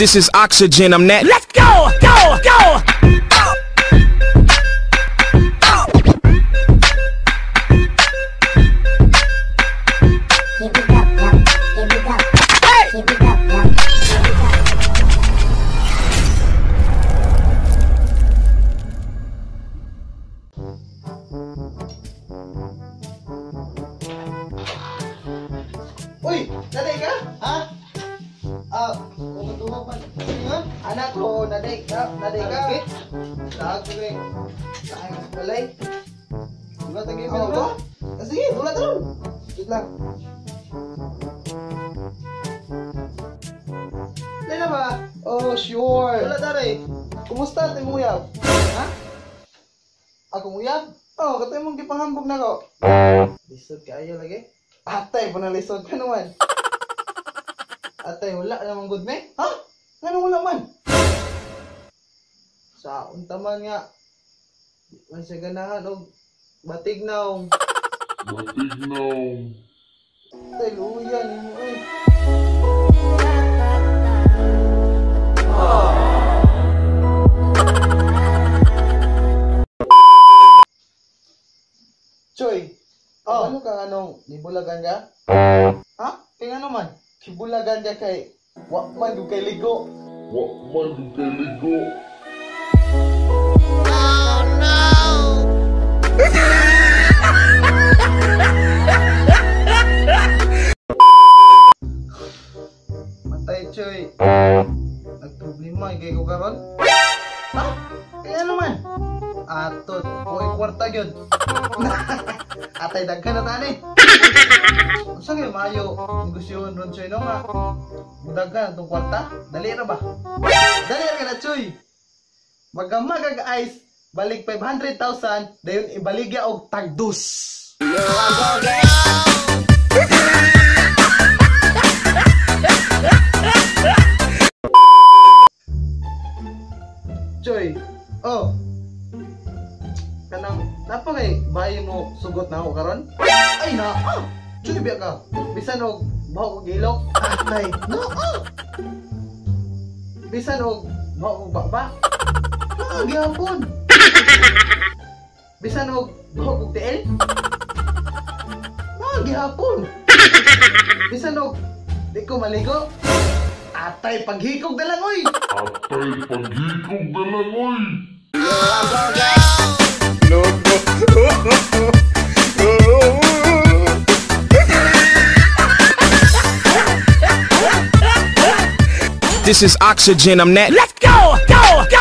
This is Oxygen, I'm that. Let's go, go, go! Uy, naday ka? Ha? Kumatulog man. Ano? Anak ko, naday ka? Naday ka? Lahat ko rin. Saan ka balay? Wala tagi mo ba? Sige, wala talon. Wait lang. Lala ba? Oh, sure. Wala taray. Kumusta ate Muyab? Ha? Ako Muyab? Oh, katay mong gipanghambog na ko. Lisod ka ayo lagi? Atay, panalisod ka naman. Atay, wala namang good me? Ha? Ano wala man? Sa untaman nga. Man siya ganahan o batignaw. Atay, luyan mo eh. Choy, ano ka anong nibulagan ka? Ha? Kaya ano man? Kibulagan ka kay wakman du kay ligo. Oh no! Matay Choy. Nagproblema kay ko karon? Ha? Kaya ano man? Atot, ko'y kwarta yun. Atay, daghan na tani. Saan kayo maayo negosyoon ron, Choy, no nga? Daghan itong kwarta? Dali na ba? Dali na ka na, Choy. Magamag ice, balik 500,000, dayon ibaligya og tagdus. Choy, oh. Kanang napa kay bahay mo sugot na ako karon? Ay na. Choy biya ka. Bisan og baho og ilok. Atay. No. Bisan og baho og baba. Gyapon. Bisan og baho og tiil. Gyapon. Bisan og di ko maligo. Atay paghikog na lang oy. This is Oxygen, I'm that. Let's go, go, go!